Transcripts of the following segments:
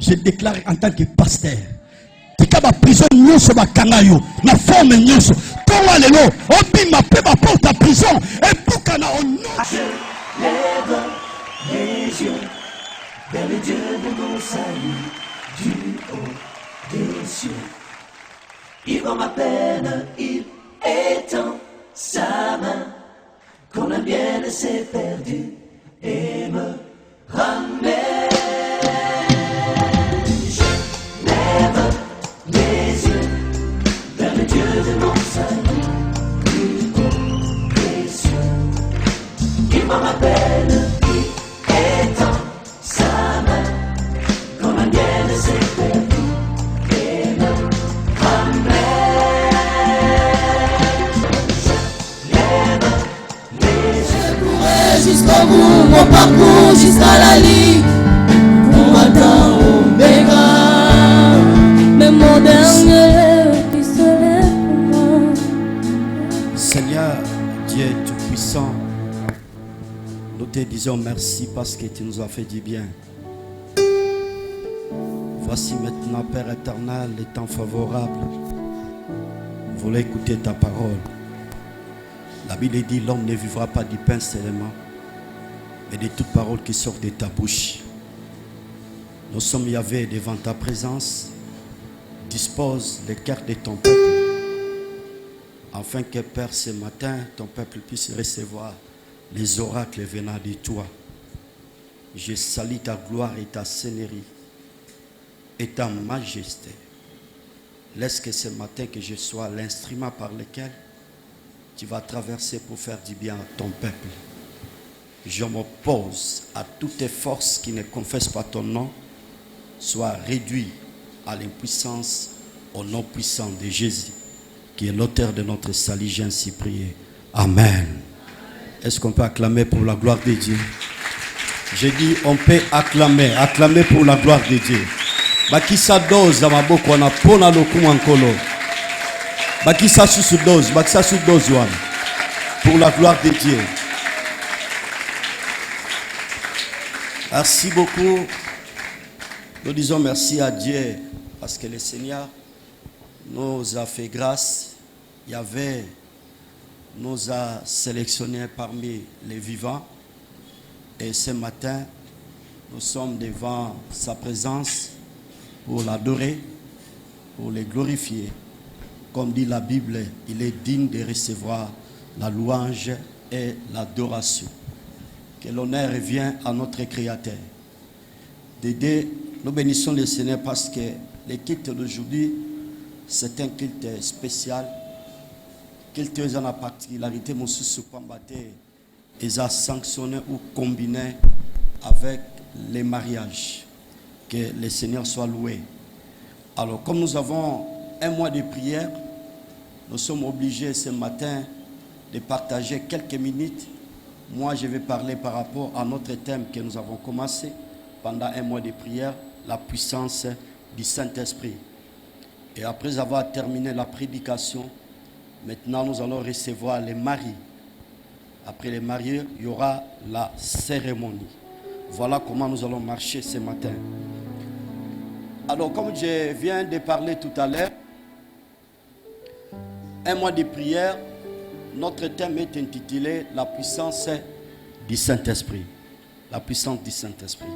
je déclare en tant que pasteur. Tika ba prison nyonso ba kangayo na forme nyonso. Tonga lelo obima pe ba porte à prison et bukana au nom. Lève les yeux vers le Dieu de mon salut du haut des cieux. Il voit ma peine, il étend sa main quand la mienne s'est perdue et me ramène. Je lève les yeux vers le Dieu de mon salut du haut des cieux. Il voit ma peine, il étend sa main quand la mienne s'est perdue et me ramène. Je lève les yeux jusqu'au bout, mon parcours jusqu'à la ligne. Mon matin oméga, mais mon dernier qui se lève pour moi. Seigneur, Dieu Tout-Puissant, nous te disons merci parce que tu nous as fait du bien. Voici maintenant, Père éternel, les temps favorables. Nous voulons écouter ta parole. La Bible dit, l'homme ne vivra pas du pain seulement, mais de toute parole qui sort de ta bouche. Nous sommes, Yahvé, devant ta présence. Dispose le cœur de ton peuple, afin que, Père, ce matin, ton peuple puisse recevoir les oracles venant de toi. Je salue ta gloire et ta seigneurie et ta majesté. Laisse que ce matin que je sois l'instrument par lequel tu vas traverser pour faire du bien à ton peuple. Je m'oppose à toutes les forces qui ne confessent pas ton nom, soient réduites à l'impuissance au nom puissant de Jésus, qui est l'auteur de notre salut. J'ai ainsi prié. Amen. Est-ce qu'on peut acclamer pour la gloire de Dieu? J'ai dit, on peut acclamer pour la gloire de Dieu. Bakisa dose amaboko na pona lokumu ankolo. Bakisa sous dose one. Pour la gloire de Dieu. Merci beaucoup. Nous disons merci à Dieu parce que le Seigneur nous a fait grâce. Yahvé nous a sélectionnés parmi les vivants. Et ce matin, nous sommes devant sa présence pour l'adorer, pour le glorifier. Comme dit la Bible, il est digne de recevoir la louange et l'adoration. Que l'honneur revient à notre Créateur. Dédé, nous bénissons le Seigneur parce que le culte d'aujourd'hui, c'est un culte spécial. Culte a la particularité, mon sous ils ont sanctionné ou combiné avec les mariages. Que le Seigneur soit loué. Alors, comme nous avons un mois de prière, nous sommes obligés ce matin de partager quelques minutes. Moi, je vais parler par rapport à notre thème que nous avons commencé pendant un mois de prière, la puissance du Saint-Esprit. Et après avoir terminé la prédication, maintenant nous allons recevoir les maris. Après les mariés, il y aura la cérémonie. Voilà comment nous allons marcher ce matin. Alors, comme je viens de parler tout à l'heure, un mois de prière, notre thème est intitulé « La puissance du Saint-Esprit ». La puissance du Saint-Esprit.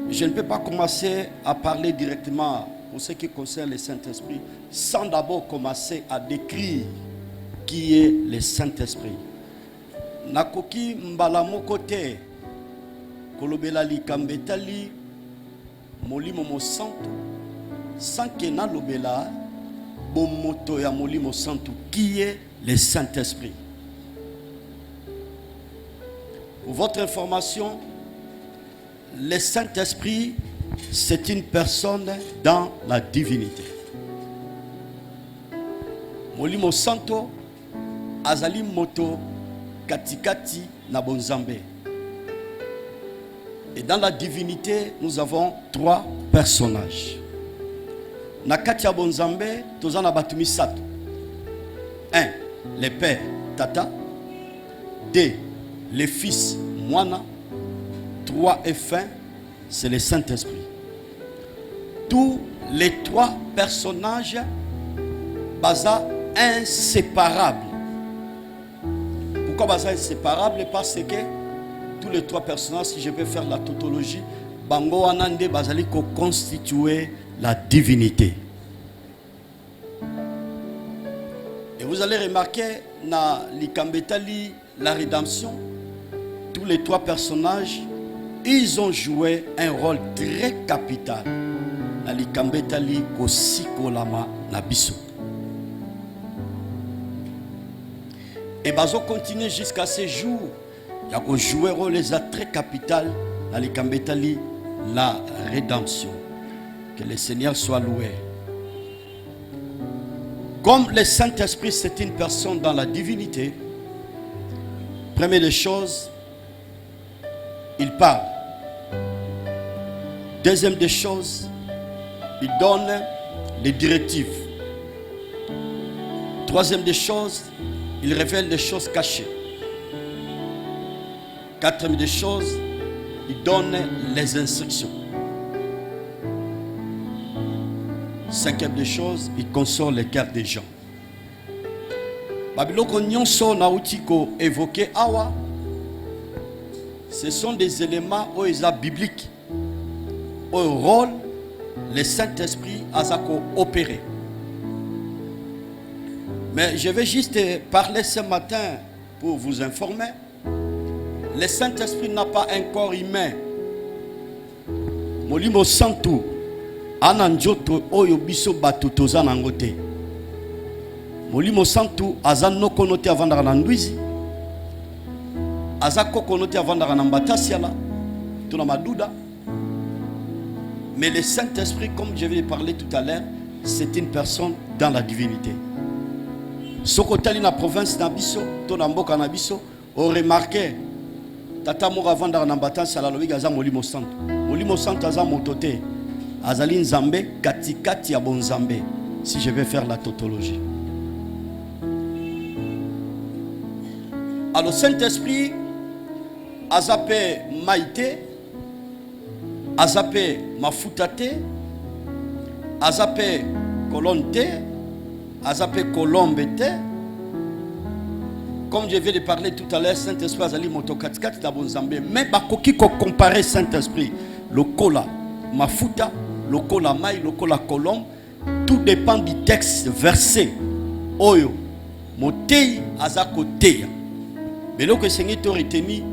Je ne peux pas commencer à parler directement pour ce qui concerne le Saint-Esprit sans d'abord commencer à décrire qui est le Saint-Esprit. Nakoki mbala moko te kolobela likambetali molimo mo santo sans que na lobela bomoto ya molimo santo qui est le Saint-Esprit. Pour votre information, le Saint-Esprit, c'est une personne dans la divinité. Molimo santo azali moto katikati na bonzambe. Et dans la divinité, nous avons trois personnages. Nakati ya bonzambe, tozana batumi sato. 1. Le Père, Tata. 2. Le Fils, Mwana. 3 et fin, c'est le Saint-Esprit. tous les trois personnages baza inséparables. Pourquoi baza inséparables? Parce que tous les trois personnages, si je peux faire la tautologie, bango anande bazali ko constituer la divinité. Et vous allez remarquer na likambetali la rédemption, tous les trois personnages, ils ont joué un rôle très capital. Na likambetali ko sikolama na biso. Et bazo continuer jusqu'à ce jour. Il y a joué un rôle très capital dans les Kambetali, la rédemption. Que le Seigneur soit loué. Comme le Saint-Esprit, c'est une personne dans la divinité, première des choses, il parle. Deuxième des choses, il donne les directives. Troisième des choses, il révèle des choses cachées. Quatrième des choses, il donne les instructions. Cinquième des choses, il console les cœurs des gens. Babiloko nyonso na utiko évoqué awa, ce sont des éléments bibliques. Au rôle, le Saint-Esprit a opéré. Mais je vais juste parler ce matin pour vous informer. Le Saint-Esprit n'a pas un corps humain. Molimo santu ananjoto oyo biso batutoza nangote. Molimo santu azano konote avandaka na ndwizi. Azako konote avandaka na mbatasiala. Tuna maduda. Mais le Saint-Esprit, comme je vais parler tout à l'heure, c'est une personne dans la divinité. Sokotali na province na biso, to na mboka na biso, on remarqué tata moko avandaka na mbatasi ala lobi aza molimo santo. Molimo santo aza motote. Azali nzambe katikati ya bonzambe. Si je vais faire la tautologie. Alors Saint-Esprit azape maïté, azape mafutate, azape kolonte, azape kolombete. Comme je viens de parler tout à l'heure, Saint-Esprit azali motokatikati na bonzambe. Mais bakoki ko comparer Saint-Esprit, le kola mafuta, le kola maï, le kola kolombe, tout dépend du texte versé. Oyo motei azako teya. Mais là que Seigneur t'a retenu,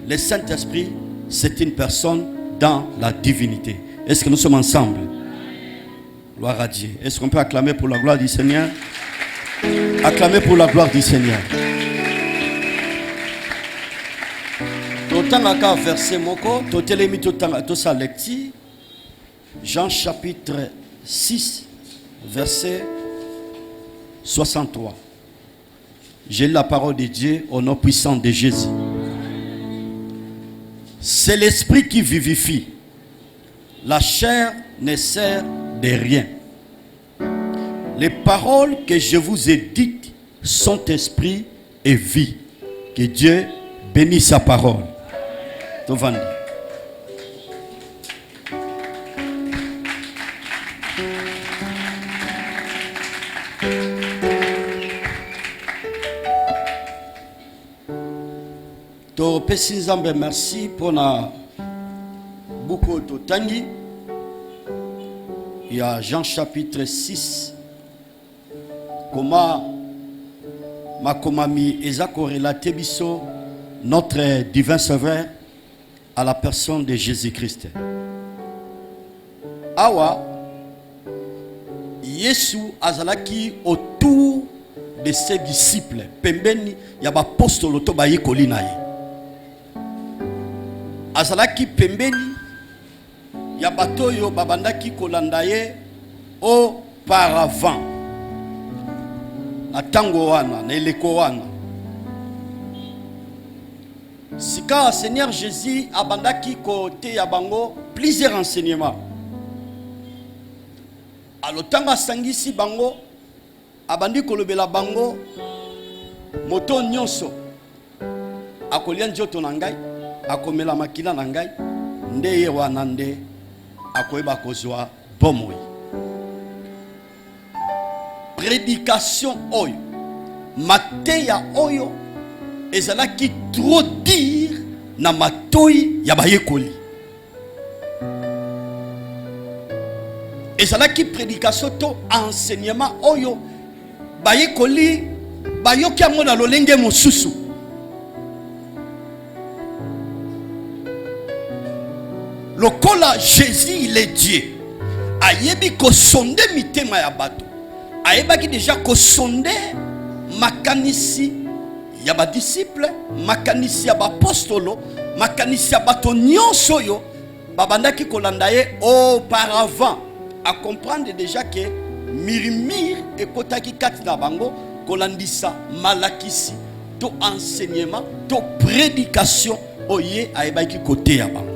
le Saint-Esprit, c'est une personne dans la divinité. Est-ce que nous sommes ensemble? Gloire à Dieu. Est-ce qu'on peut acclamer pour la gloire du Seigneur? Acclamer pour la gloire du Seigneur. Totanga verset moko, totelemi totanga tosa lecti. Jean chapitre 6, verset 63. J'ai la parole de Dieu au nom puissant de Jésus. C'est l'esprit qui vivifie. La chair ne sert de rien. Les paroles que je vous ai dites sont esprit et vie. Que Dieu bénisse sa parole. Tovandi. Topesi Nzambe merci pour na beaucoup de tangi. Il y a Jean chapitre 6. Comment makomami ezako relaté biso notre divin sauveur à la personne de Jésus-Christ. Awa Yesu azalaki autour de ses disciples. Pembeni ya ba apostolo to ba yekoli na ye. Azalaki pembeni ya batoyo babandaki kolanda ye auparavant. Na tango wana, na eleko wana. Sika Seigneur Jésus abandaki kote ya bango plusieurs enseignements. Alotanga sangisi bango abandi kolobela bango moto nyonso akolia njoto na ngai akomela makila na ngai nde ye wana nde akoyeba kozwa bomoi. Prédication oyo mateya oyo ezalaki trop dire na matoi ya bayekoli. Ezalaki prédication to enseignement oyo bayekoli bayoki yango na lolenge mosusu. Lokola Jésus il est Dieu. Ayebi ko sonde mitema ya bato. Ayebaki déjà ko sonde makanisi ya ba disciple, makanisi ya ba apostolo, makanisi ya bato nyonso yo babandaki kolanda ye auparavant. À comprendre déjà que mirimir ekotaki kati na bango kolandisa malakisi to enseignement to prédication oye ayebaki côté ya bango.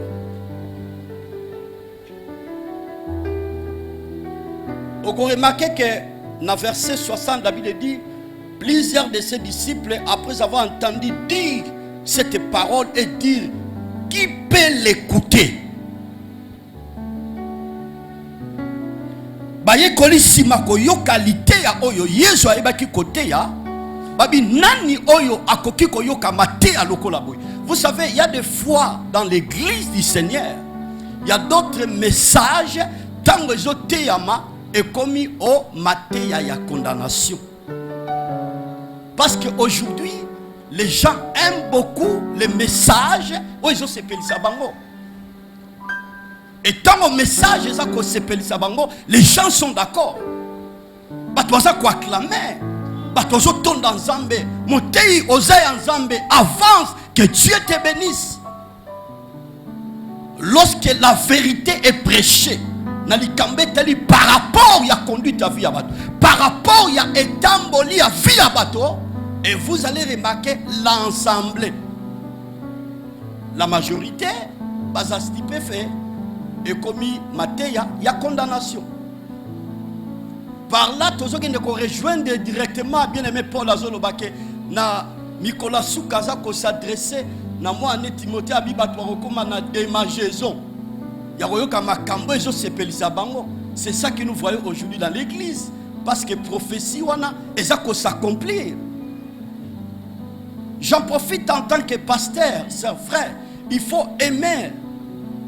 Vous remarquez que dans verset 60, la Bible dit, plusieurs de ses disciples, après avoir entendu dire cette parole et dire, qui peut l'écouter? Baye koli simako yo qualité ya oyo Yesu ayebaki côté ya babi nani oyo akoki ko yo kamate ya lokola boy. Vous savez, il y a des fois dans l'église du Seigneur, il y a d'autres messages tant que zoteyama et commis au matéa ya condamnation. Parce qu'aujourd'hui, les gens aiment beaucoup les messages où ils ont s'épelé bango. Et tant que message ils ont s'épelé bango, les gens sont d'accord. Batoza ko acclamer, batozo ton dans Zambé, motei oseille en Zambé, avance que Dieu te bénisse. Lorsque la vérité est prêchée, par rapport à la conduite à vie à bateau, par rapport à l'étamboli à vie à bateau, et vous allez remarquer l'ensemble. La majorité, bazasti peut faire, et commis matéa, il y a condamnation. Par là, tous ceux qui ne rejoignent directement, bien aimé Paul Azolobake, na Nicolas Soukaza, qui s'adressait, na moi, à Timothée Abibatoire, comme na démageaison. C'est ça que nous voyons aujourd'hui dans l'église. Parce que prophétie, et ça peut s'accomplir. J'en profite en tant que pasteur, c'est frère. Il faut aimer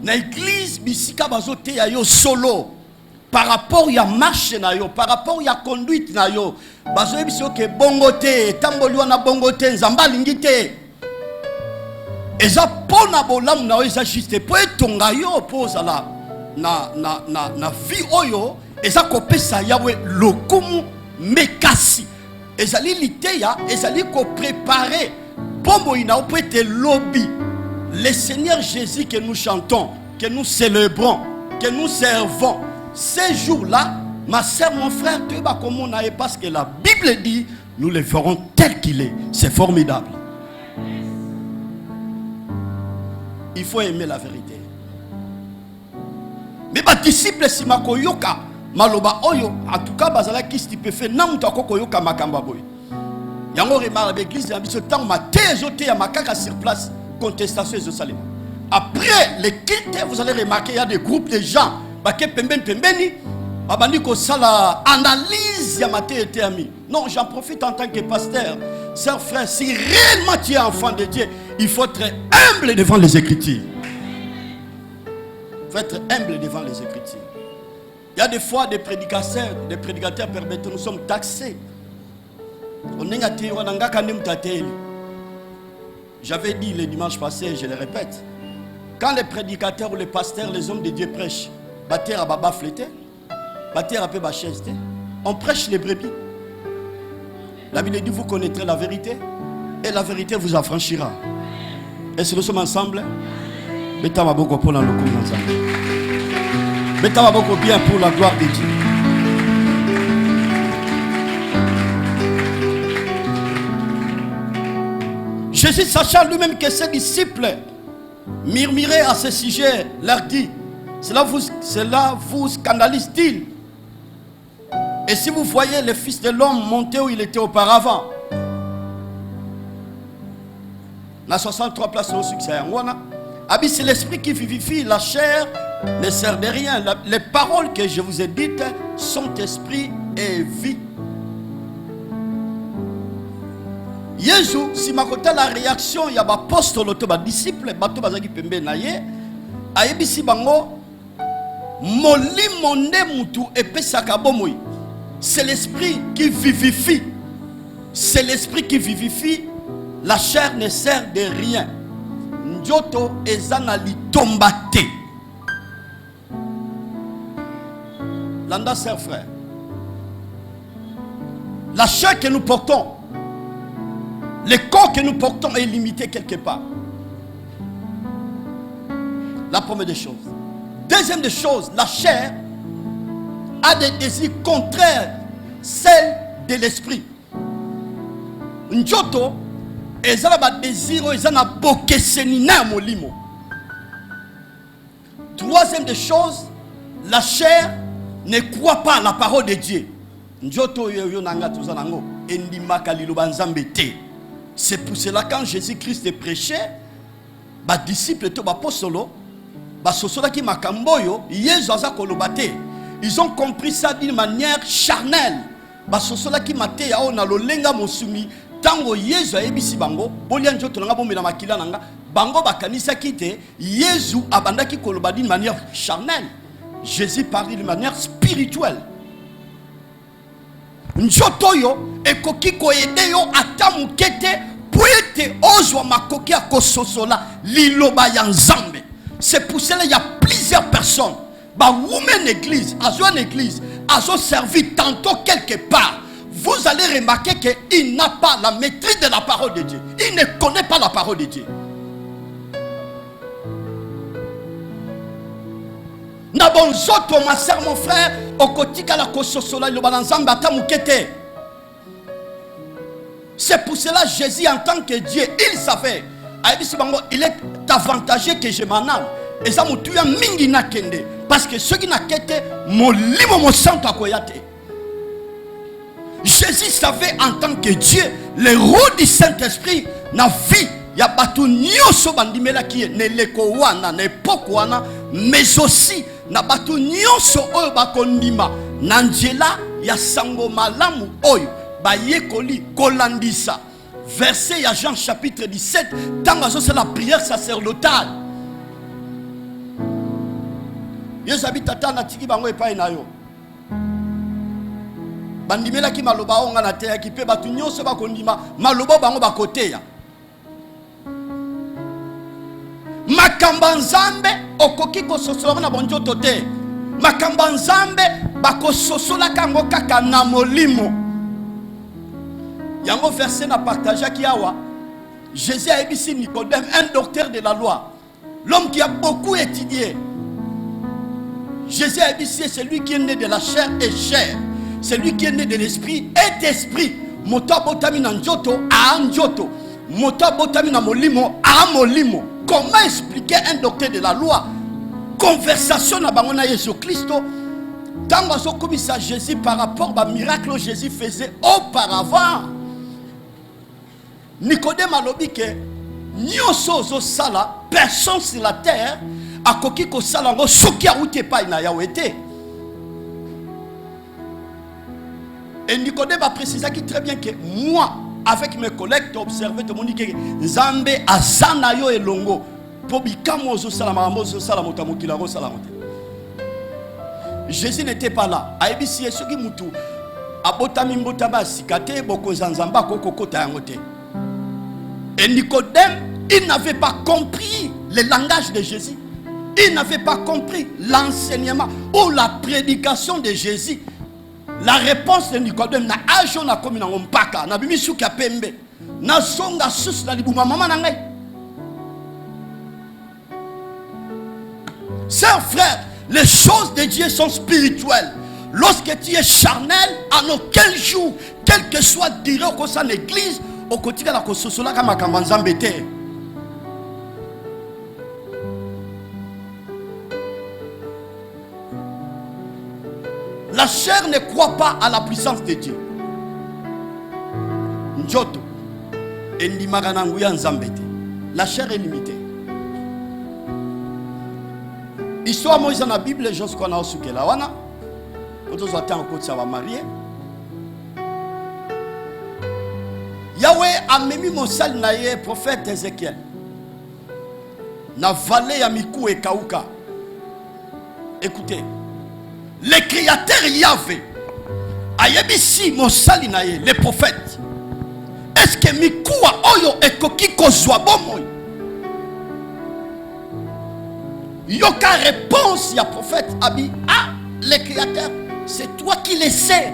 l'église, solo. Par rapport à la marche, par rapport à la conduite, bongote, tamboliwana bongote, zambalingite. Et ça, pour na bolam na eza juste pour etonga yo pose la na vie oyo et ça kopesa yawe lokumu mekasi et ça li liteya et ça li ko préparer pombo ina pour être lobby le Seigneur Jésus que nous chantons, que nous célébrons, que nous servons ces jours-là, ma sœur, mon frère, tu vas comme on a parce que la Bible dit nous le ferons tel qu'il est. C'est formidable. Il faut aimer la vérité. Mais les disciples, si ma koyoka, maloba oyo, en tout cas, bazala qui peut faire, nam to koyoka makamba boy. Yango remarque l'église, il y a ce temps, ma tézoté à makaka sur place, contestation et salim. Après les cultes, vous allez remarquer, il y a des groupes de gens, baké pembeni pembeni, babandi ko sala analyse ya maté et ami. Non, j'en profite en tant que pasteur. Sœur, frère, si réellement tu es enfant de Dieu, il faut être humble devant les Écritures. Il faut être humble devant les Écritures. Il y a des fois des prédicateurs permettent, nous sommes taxés. J'avais dit le dimanche passé, je le répète. Quand les prédicateurs ou les pasteurs, les hommes de Dieu prêchent, on prêche les brebis. La Bible dit, vous connaîtrez la vérité et la vérité vous affranchira. Est-ce que nous sommes ensemble? Mettez-moi beaucoup pour la locale ensemble. Mettez-moi beaucoup bien pour la gloire de Dieu. Jésus, sachant lui-même que ses disciples murmuraient à ce sujet, leur dit, cela vous scandalise-t-il? Et si vous voyez le Fils de l'homme monter où il était auparavant, dans 63 places au succès, c'est l'esprit qui vivifie, la chair ne sert de rien. Les paroles que je vous ai dites sont esprit et vie. Jésus, si ma côté la réaction, il y a des apôtres, des disciples, des bazaki pembe naye, ayebisi bango, molimo nde mutu epesaka bomoi. C'est l'esprit qui vivifie. C'est l'esprit qui vivifie. La chair ne sert de rien. Njoto ezana litombate. Landa sœur frère. La chair que nous portons, le corps que nous portons est limité quelque part. La première des choses. Deuxième des choses, la chair a des désirs contraires, celles de l'esprit. Njoto, ezala ba désir, ezana bokeseni na molimo. Troisième des choses, la chair ne croit pas à la parole de Dieu. Njoto yo nanga tuzanango endimaka liloba nzambe te. C'est pour cela quand Jésus-Christ prêchait, les disciples et les apôtres, ils ont compris ça d'une manière charnelle. Tango Yesu ayebisi bango, bolia njoto nanga bomela makila nanga, bango bakanisa kite, Yesu abandaki koloba d'une manière charnelle. Jésus parlait d'une manière spirituelle. Njoto yo ekoki koyede yo atamukete poete ozwa makoki ya kososola liloba ya nzambe. C'est pour cela il y a plusieurs personnes. Ba women église, azo une église, azo servi tantôt quelque part. Vous allez remarquer qu'il n'a pas la maîtrise de la parole de Dieu. Il ne connaît pas la parole de Dieu. Nabonzoto ma sœur, mon frère, okotika la kososola liloba ya nzambe atamukete. C'est pour cela Jésus en tant que Dieu, il savait. Il est avantageux que je m'en aille. Et ça m'a tué mingi na kende. Parce que ceux qui n'a quitté, mon limo mon sang à koyate. Jésus savait en tant que Dieu, le rôle du Saint-Esprit, na vie, il y a batu nyoso bandimela qui ne leko wana, ne poko wana, mais aussi na batu nyoso oyo bakondima. Nanjela ya sango malamu oyo. Bayekoli kolandisa. Verset à Jean chapitre 17. Tant c'est la prière sacerdotale. Yesu abitata na tiki bango epai na yo. Bandimela ki maloba onga na te ki pe batu nyonso bakondima maloba bango bakoteya. Makamba nzambe okoki kososola na bonjoto te. Makamba nzambe bakososola kango kaka na molimo. Yango verset na partage qui awa. Jésus a émis Nicodème, un docteur de la loi. L'homme qui a beaucoup étudié. Jésus a émis c'est celui qui est né de la chair et chair. Celui qui est né de l'esprit et d'esprit. Moto botami na njoto a njoto. Moto botami na molimo a molimo. Comment expliquer un docteur de la loi? Conversation na bango na Jésus Christ. Tant que commissaire Jésus par rapport au miracle que Jésus faisait auparavant. Nicodème a lobi que nyoso zo sala personne sur la terre a koki ko sala ngo soki a ute pa ina yawete. Et Nicodème a précisé très bien que moi avec mes collègues tu observé tout le monde dit que Nzambe azana yo elongo po bikamo zo sala mambo zo sala motamokila ngo sala mote. Jésus n'était pas là. Aibisi yesu ki mutu abotami mbotaba sikate boko zanzamba kokokota yangote. Et Nicodème, il n'avait pas compris le langage de Jésus. Il n'avait pas compris l'enseignement ou la prédication de Jésus. La réponse de Nicodème na ajo na komi na ngompaka na bimisu ka pembe na songa sus na libuma mama na ngai. Sœurs, frères, les choses de Dieu sont spirituelles. Lorsque tu es charnel, en aucun jour, quel que soit dire au sein de l'église, au quotidien la kososola kama kamanzambe te. La chair ne croit pas à la puissance de Dieu. Njoto endimaka na nguya nzambe te. La chair est limitée. Histoire Moïse dans la Bible, les gens qu'on a au la wana. Quand on attend encore ça va marier. Yahweh a mis mon sal naïe prophète Ézéchiel. Na vallée ya Mikou et Kauka. Écoutez, le créateur Yahvé a yebisi mon sal naïe, les prophètes. Est-ce que Mikou a oyo ekoki kozwa bomoy? Yoka réponse ya prophète Abi, ah, le créateur, c'est toi qui le sais.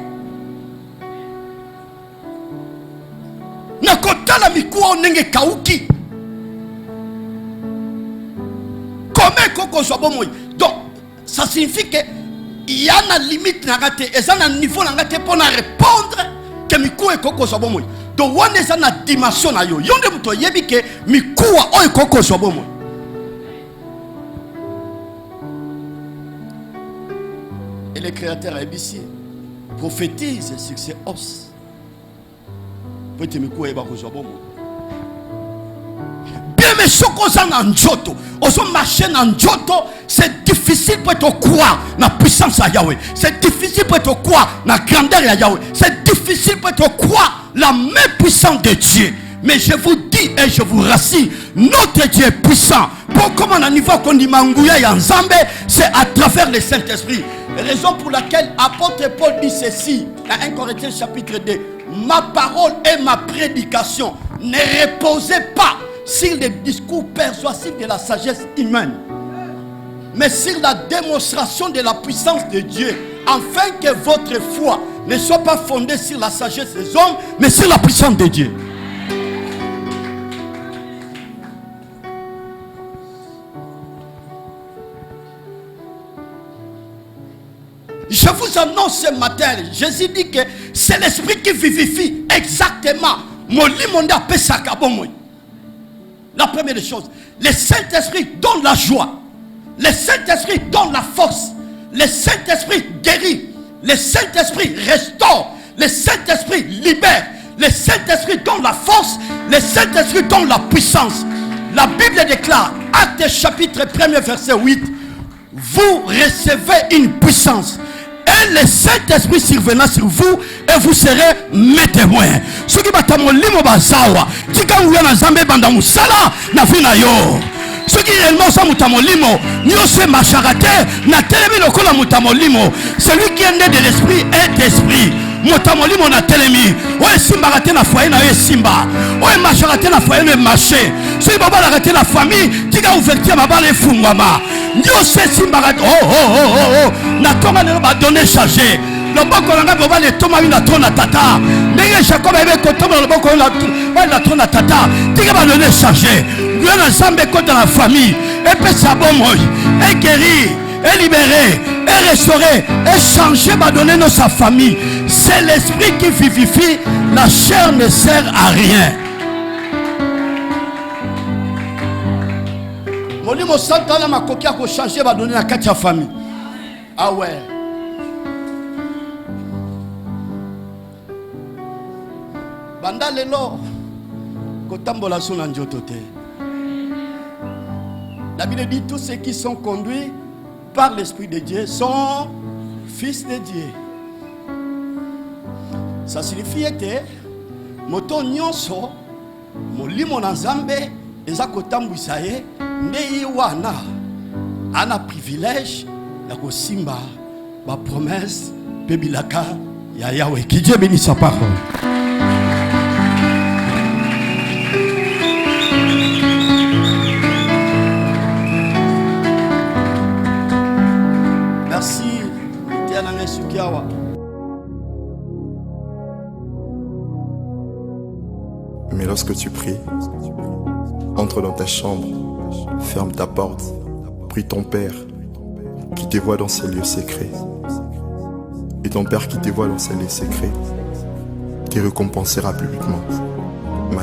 Nakota la Mikou nenge kauki. Donc, ça signifie que il y a une limite et ça a un niveau pour répondre que Mikou et Koko soit bon. Donc, on est dans la dimension. Il y a des gens qui disent que Mikou et Koko soit bon. Et le créateur ABC prophétise sur ses os. Pour que Mikou et Koko soit bon. Mais ce qu'on marché dans Njoto, c'est difficile pour te croire dans la puissance de Yahweh. C'est difficile pour te croire dans la grandeur de Yahweh. C'est difficile pour te croire la main puissante de Dieu. Mais je vous dis et je vous rassure, notre Dieu est puissant. Pour comment on niveau qu'on dit Mangouya et Nzambe, c'est à travers le Saint-Esprit. Raison pour laquelle apôtre Paul dit ceci dans 1 Corinthiens chapitre 2. Ma parole et ma prédication ne reposaient pas sur les discours persuasifs de la sagesse humaine, mais sur la démonstration de la puissance de Dieu, afin que votre foi ne soit pas fondée sur la sagesse des hommes, mais sur la puissance de Dieu. Je vous annonce ce matin, Jésus dit que c'est l'esprit qui vivifie exactement. La première des choses, le Saint-Esprit donne la joie, le Saint-Esprit donne la force, le Saint-Esprit guérit, le Saint-Esprit restaure, le Saint-Esprit libère, le Saint-Esprit donne la force, le Saint-Esprit donne la puissance. La Bible déclare, Actes chapitre 1er verset 8, vous recevez une puissance. Et le Saint-Esprit survenant sur vous et vous serez mes témoins. Ce qui va t'amolir bazawa, tika ouya na zambe banda musala na fina yo. Ce qui réellement ça mutamolimo, ni ose macharate na telemi lokola mutamolimo. Celui qui est né de l'esprit est d'esprit. Mutamolimo na telemi. Oye simba rate na foyer na oye simba. Oye macharate na foyer na marché. Ce qui va la rate la famille, tika ouverture mabale fungwama. Ni ose simba rate oh. Na tonga ne ba donner charger. Le boko na ngabo ba le toma na tona tata. Ndenge Jacob avait kotomba le boko la tona tata. Tika ba donner charger. Dieu na zambe ko dans la famille. Et puis ça bon moi. Et guérir, et libérer, et restaurer, et changer ba donner dans sa famille. C'est l'esprit qui vivifie. La chair ne sert à rien. Molimo santa na makoki a ko changer ba donner na kati ya famille. Ah ouais. Banda lelo kotambola sona njoto te. La Bible dit tous ceux qui sont conduits par l'Esprit de Dieu sont fils de Dieu. Ça signifie que moto nyonso molimo na Nzambe eza kotambwisa ye nde wana ana privilège la kosimba ma promesse pebilaka ya Yahweh. Que Dieu bénisse sa parole. Merci. Mais lorsque tu pries, entre dans ta chambre, ferme ta porte, prie ton Père qui te voit dans ses lieux secrets. Et ton Père qui te voit dans ses lieux secrets te récompensera publiquement.